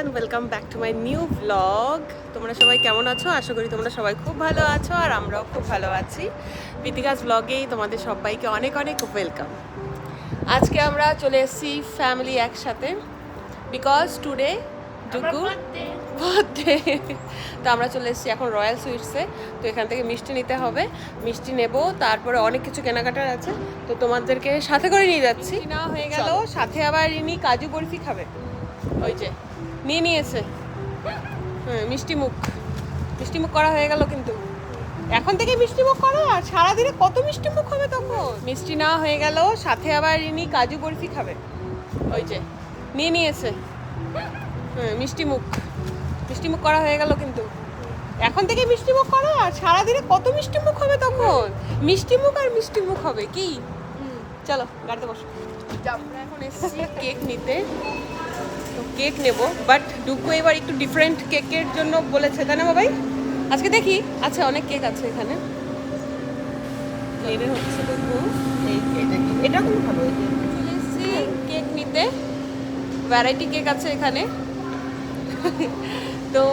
Everyone, welcome back to my new blog. তোমরা সবাই কেমন আছো? আশা করি তোমরা সবাই খুব ভালো আছো আর আমরাও খুব ভালো আছি। প্রীতিকাজ ব্লগেই তোমাদের সবাইকে অনেক অনেক ওয়েলকাম। আজকে আমরা চলে এসেছি ফ্যামিলি একসাথে, বিকজ টুডে ডুগু বার্থডে। তো আমরা চলে এসেছি এখন রয়্যাল সুইটসে। তো এখান থেকে মিষ্টি নিতে হবে, মিষ্টি নেব, তারপরে অনেক কিছু কেনাকাটার আছে। তো তোমাদেরকে সাথে করে নিয়ে যাচ্ছি। না হয়ে গেল, সাথে আবার ইনি কাজু বরফি খাবে। ওই যে নিয়ে নিয়েছে। মিষ্টি মুখ করা হয়ে গেল, কিন্তু এখন থেকে মিষ্টি মুখ করো আর সারাদিনে কত মিষ্টি মুখ হবে তখন। মিষ্টি না হয়ে গেল, সাথে আবার ইনি কাজু বরফি খাবে। ওই যে নিয়ে নিয়েছে। মিষ্টি মুখ করা হয়ে গেল, কিন্তু এখন থেকে মিষ্টি মুখ করো আর সারাদিনে কত মিষ্টি মুখ হবে তখন। মিষ্টি মুখ হবে কি। চলো গাড়িতে বসো। আমরা এখন এসেছি কেক নিতে। তো কেক নেব, বাট ডুগু এবার একটু ডিফারেন্ট কেকের জন্য বলেছে, তাই না বাবাই? আজকে দেখি, আচ্ছা অনেক কেক আছে এখানে। এটা হচ্ছে ডুগু, এটা খুব ভালো। চলে এসেছি কেক নিতে, ভ্যারাইটি কেক আছে এখানে। তো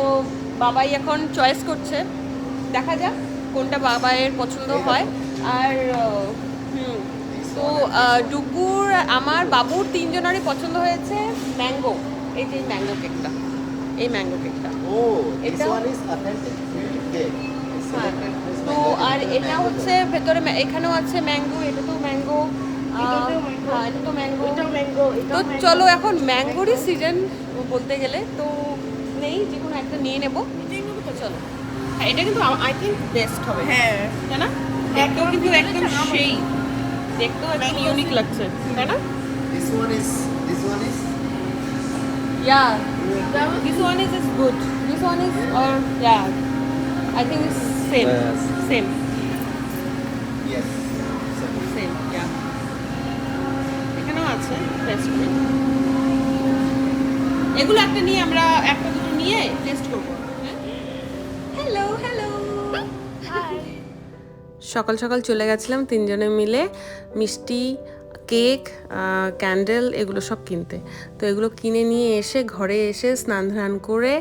বাবাই এখন চয়েস করছে, দেখা যাক কোনটা বাবাইয়ের পছন্দ হয়। আর তো ডুগুর, আমার বাবুর তিনজনেরই পছন্দ হয়েছে ম্যাঙ্গো। এই যে ম্যাঙ্গো কেকটা, এই ম্যাঙ্গো কেকটা। এটা তো আর এটা হচ্ছে ভেতরে, এখানেও আছে ম্যাঙ্গো, এটা তো ম্যাঙ্গো, এটা তো ম্যাঙ্গো। তো চলো, এখন ম্যাঙ্গোরই সিজন বলতে গেলে, তো নেই, যে কোনো একটা নিয়ে নেবো। তো চলো, হ্যাঁ এটা কিন্তু আই থিঙ্ক বেস্ট হবে। হ্যাঁ, তাই না? দেখতেও কিন্তু একদম সেই, দেখতেও একদম ইউনিক লাগছে, তাই না? This one is Yeah, this one is good. This one is, or yeah, I think it's same. Yes. Same. yes. Same. Yeah. এখানেও আছে টেস্ট করে। এগুলো একটা নিয়ে আমরা একটা দুটো নিয়ে টেস্ট করব। Hello hello, hi. সকাল সকাল চলে গেছিলাম তিনজনে মিলে মিষ্টি, কেক, ক্যান্ডেল, এগুলো সব কিনতে। তো এগুলো কিনে নিয়ে এসে ঘরে এসে স্নান ধান করে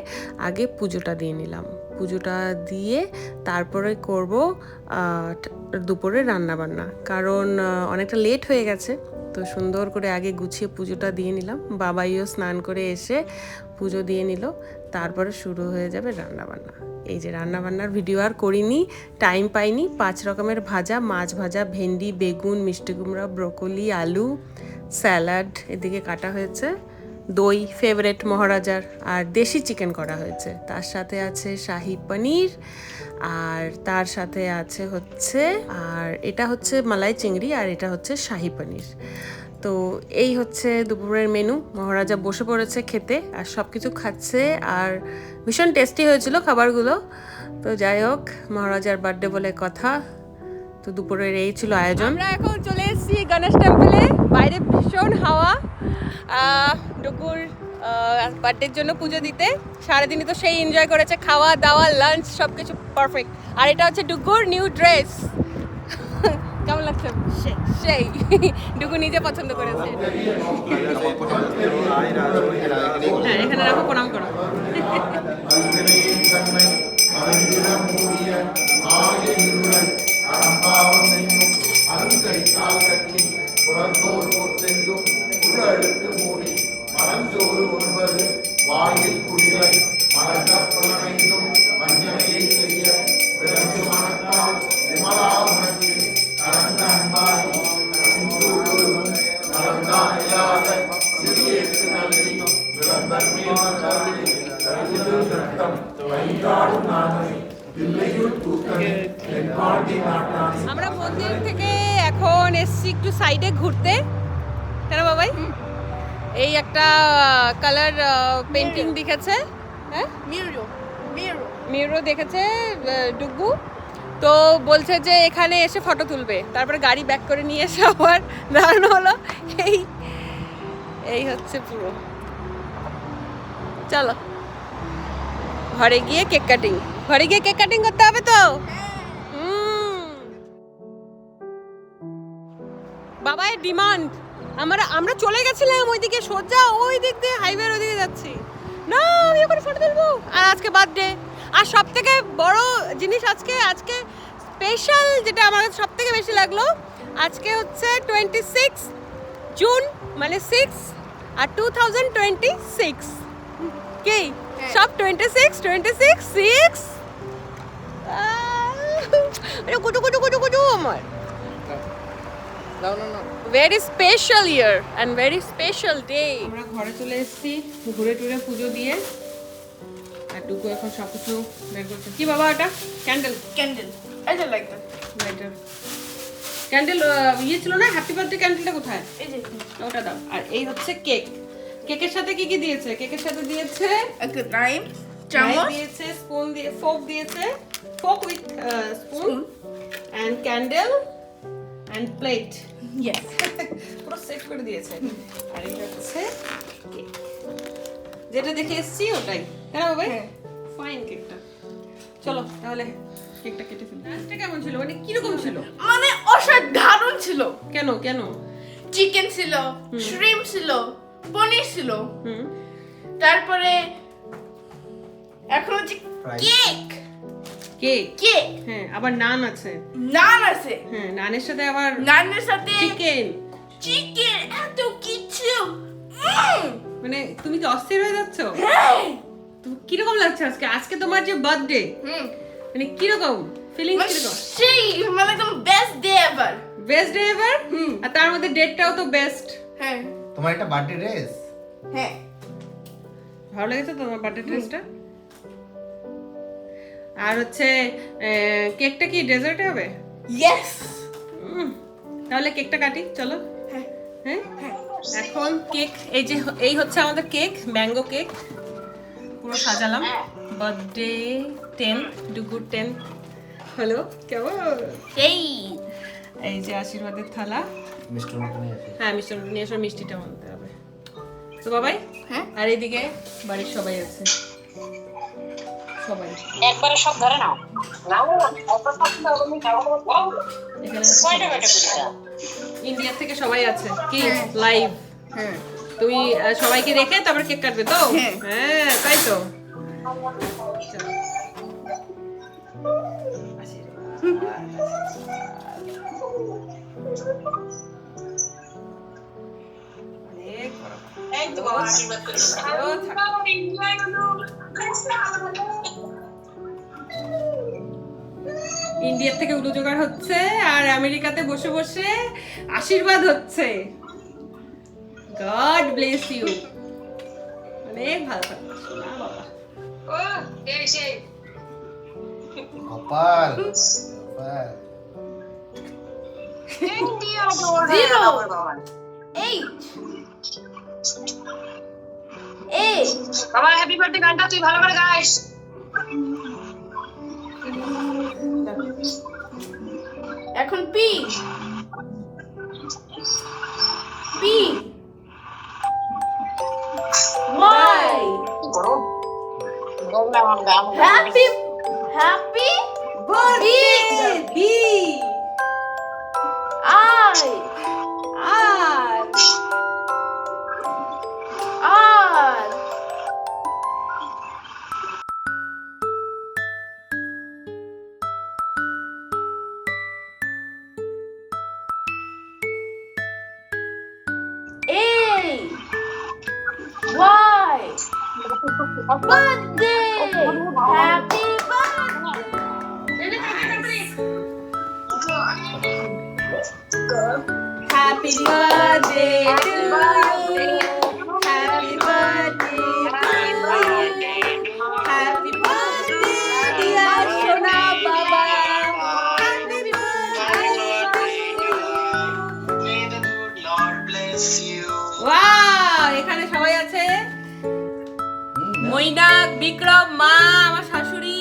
আগে পুজোটা দিয়ে নিলাম। পুজোটা দিয়ে তারপরে করব দুপুরে রান্নাবান্না, কারণ অনেকটা লেট হয়ে গেছে। তো সুন্দর করে আগে গুছিয়ে পুজোটা দিয়ে নিলাম। বাবাইও স্নান করে এসে পুজো দিয়ে নিল, তারপরে শুরু হয়ে যাবে রান্নাবান্না। এই যে রান্নাবান্নার ভিডিও আর করিনি, টাইম পাইনি। 5 রকমের ভাজা, মাছ ভাজা, ভেন্ডি, বেগুন, মিষ্টি কুমড়া, ব্রোকলি, আলু, স্যালাড এদিকে কাটা হয়েছে, দই ফেভারেট মহারাজার, আর দেশি চিকেন করা হয়েছে। তার সাথে আছে শাহি পনির, আর তার সাথে আছে হচ্ছে, আর এটা হচ্ছে মালাই চিংড়ি, আর এটা হচ্ছে শাহি পনির। তো এই হচ্ছে দুপুরের মেনু। মহারাজা বসে পড়েছে খেতে, আর সব কিছু খাচ্ছে, আর ভীষণ টেস্টি হয়েছিল খাবারগুলো। তো যাই হোক, মহারাজার বার্থডে বলে কথা। তো দুপুরের এই ছিল আয়োজন। আমরা এখন চলে এসেছি গণেশ টেম্পলে। বাইরে ভীষণ হাওয়া। ডুগুর বার্থডের জন্য পুজো দিতে সারাদিনই তো সেই এনজয় করেছে, খাওয়া দাওয়া, লাঞ্চ, সব কিছু পারফেক্ট। আর এটা হচ্ছে ডুগুর নিউ ড্রেস। কেমন লাগছে? সেই ডুগু নিজে পছন্দ করেছে। হ্যাঁ, এখানে রাখো, প্রণাম করো। আমরা মন্দির থেকে এখন এসছি একটু সাইডে ঘুরতে, কেন বাবাই? এই একটা কালার পেন্টিং দেখেছে, হ্যাঁ মিরো দেখেছে ডুগু। তো বলছে যে এখানে এসে ফটো তুলবে, তারপরে গাড়ি ব্যাক করে নিয়ে এসে আবার দাঁড়ানো হলো। এই হচ্ছে পুরো। চলো ঘরে গিয়ে কেক কাটিং করতে হবে তো। বাবাই ডিমান্ড। আমরা চলে গেছিলাম ওইদিকে, সোজা ওই দিক দিয়ে হাইওয়ের ওইদিকে যাচ্ছি। না আমি এখন ফটো তুলবো আর আজকে বার্থডে আর সব থেকে বড় জিনিস আজকে স্পেশাল যেটা আমার সব থেকে বেশি লাগলো আজকে হচ্ছে 26 জুন মানে 6 আর 2026 কি সব 26 6 আরে কুটু আমার very special year and very special day আমরা ঘরে চলে এসেছি ঘুরে টুরে পুজো দিয়ে আর টুকু এখন সব কিছু বের করছে কি বাবা এটা candle I don't like that. Lighter candle ইয়ে ছিল না হ্যাপি বার্থডে ক্যান্ডেলটা কোথায় Is it? ওটা দাও আর এই হচ্ছে কেক কেকের সাথে কি কি দিয়েছে কেকের সাথে দিয়েছে A good knife. knife Chamos. দিয়েছে স্পুন দিয়ে ফোক দিয়েছে fork with spoon and candle and plate Yes. পুরো সেট করে দিয়েছে আর এটা হচ্ছে কেক যেটা দেখে এসেছি ওটাই কেন ভাই হ্যাঁ। ফাইন কেকটা চলো তাহলে কেকটা কেটে ফেলি ডান্সটা কেমন ছিল মানে কিরকম ছিল মানে অসাধারণ ছিল কেন কেন চিকেন ছিল শ্রিম্প ছিল পনির ছিল হুম তারপরে এখন হচ্ছে Fries. কেক কেক কেক হ্যাঁ আবার নান আছে নান আছে হ্যাঁ নানের সাথে আবার নানের সাথে চিকেন চিকেন এত কিছু মানে তুমি কি অস্থির হয়ে যাচ্ছ হ্যাঁ তুমি কিরকম লাগছে আজকে আজকে তোমার যে বার্থডে হুম মানে কিরকম ফিলিংস কিরকম সেই মানে একদম best day ever best day ever আর তার মধ্যে ডেটটাও তো বেস্ট হ্যাঁ তোমার একটা বার্থডে ড্রেস হ্যাঁ ভালো লেগেছে তোমার বার্থডে ড্রেসটা আর হচ্ছে কেকটা কি ডেজার্টে হবে ইয়েস তাহলে কেকটা কাটি চলো হ্যাঁ হ্যাঁ হ্যাঁ এখন কেক এই হচ্ছে আমাদের কেক ম্যাঙ্গো কেক পুরো সাজালাম বার্থডে 10 ডু গুড 10 হ্যালো কেমন সেই এই যে আশীর্বাদের থালা মিস্টার মতনই আছে হ্যাঁ মিষ্টি নিয়ে এসে মিষ্টিটা আনতে হবে তো বাবাই হ্যাঁ আর এদিকে বাড়ির সবাই আছে সবাই একবারে সব ধরে নাও এখানে কয়টা কয়টা পিঠা ইন্ডিয়া থেকে সবাই আছে কি হ্যাঁ। লাইভ হ্যাঁ তুমি সবাইকে রেখে তারপর কেক কাটবে তো হ্যাঁ। হ্যাঁ তাই তো অনেক বড়। একদম আশীর্বাদ করে ভালো থাকো। ইন্ডিয়া থেকে উলু জোগাড় হচ্ছে আর আমেরিকাতে বসে বসে আশীর্বাদ হচ্ছে গড ব্লেস ইউ অনেক ভালো থাকো সোনা বাবা ও এই সেই কপাল কপাল ইন্ডিয়া Zero. বাবা 8 8 বাবা হ্যাপি বার্থডে গানটা তুই ভালো করে গাইস এখন পি পি ওয়াই গরম গরম না আমার গাম happy happy birthday B I R R A Y birthday happy birthday happy birthday to you happy birthday happy birthday dear সোনা বাবা happy May the good Lord bless you. Wow এখানে সবাই আছে মৈনাক বিক্রম মা আমার শাশুড়ি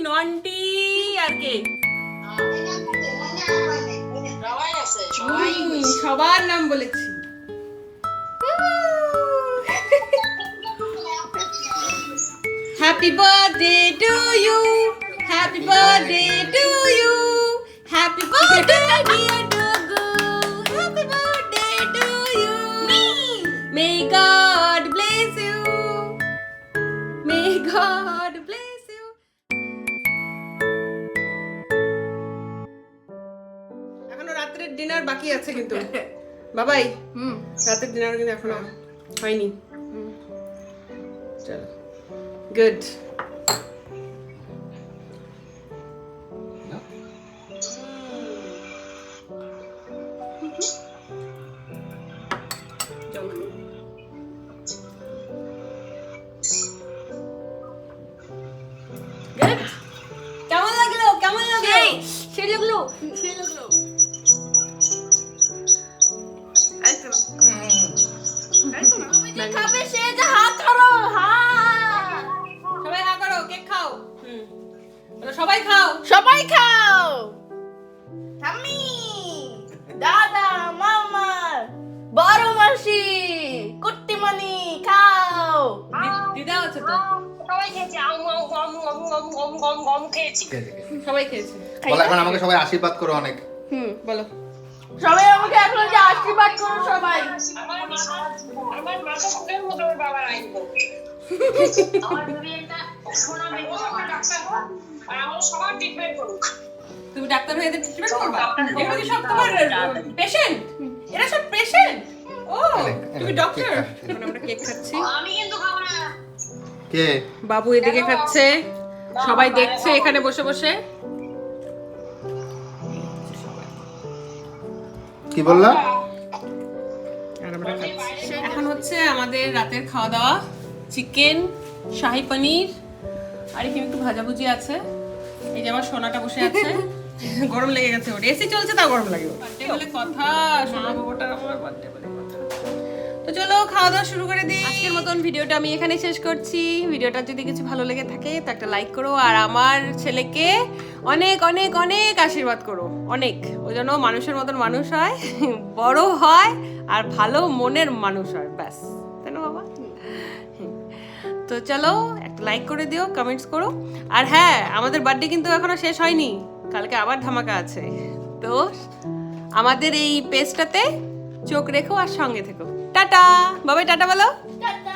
নন্টি আর কে সবাই আছে সবাই সবার নাম বলেছি happy birthday to you happy birthday to you happy birthday dear Dugu happy birthday to you may God bless you রাত্রের ডিনার বাকি আছে কিন্তু বাবাই রাতের ডিনার কিন্তু এখনো হয়নি চলো গুড কেমন লাগলো কেমন লাগলো সেই লাগলো একদম যে খাবে সে যে হাত করো হাত সবাই হা করো কেক খাও বলো সবাই খাও সবাই খাও ঠাম্মি দাদা মামা বড় মাসি কুট্টিমণি খাও দিদা আছে তো সবাই খেয়েছে আম আম গম গম গম গম গম গম খেয়েছি সবাই খেয়েছে বলো এখন আমাকে সবাই আশীর্বাদ করো অনেক। বলো সবাই আমাকে এখন যে আশীর্বাদ করো সবাই আমার মাথা ফুলের মতো ওর বাবার আইন করবে আমার বেবি একটা সোনা বেবি আমার ডাক্তার হোক আর আমার সবার ট্রিটমেন্ট করুক তুমি ডাক্তার হয়ে এদের ট্রিটমেন্ট করবা এগুলো কি সব তোমার পেশেন্ট এরা সব পেশেন্ট ও তুমি ডক্টর এখন আমরা কেক খাচ্ছি আমি কিন্তু খাবো না কে বাবু এদিকে খাচ্ছে সবাই দেখছে এখানে বসে বসে কি বললা? আর আমরা খাচ্ছি এখন হচ্ছে আমাদের রাতের খাওয়া দাওয়া চিকেন শাহি পনির আর এখানে একটু ভাজাভুজি আছে এই যে আমার সোনাটা বসে আছে গরম লেগে গেছে ওর এসি চলছে তাও গরম লাগে বার্থডে বলে কথা সোনা বাবুটার আমার বার্থডে বলে কথা তো চলো খাওয়া দাওয়া শুরু করে দিই আজকের মতন ভিডিওটা আমি এখানে শেষ করছি ভিডিওটা যদি কিছু ভালো লেগে থাকে তো একটা লাইক করো আর আমার ছেলেকে অনেক অনেক অনেক আশীর্বাদ করো অনেক ও যেন মানুষের মতন মানুষ হয় বড় হয় আর ভালো মনের মানুষ হয় ব্যাস তাই না বাবা তো চলো একটা লাইক করে দিও কমেন্টস করো আর হ্যাঁ আমাদের বার্থডে কিন্তু এখনো শেষ হয়নি কালকে আবার ধামাকা আছে তো আমাদের এই পেজটাতে চোখ রেখো আর সঙ্গে থেকো টাটা বাবাই টাটা বলো টাটা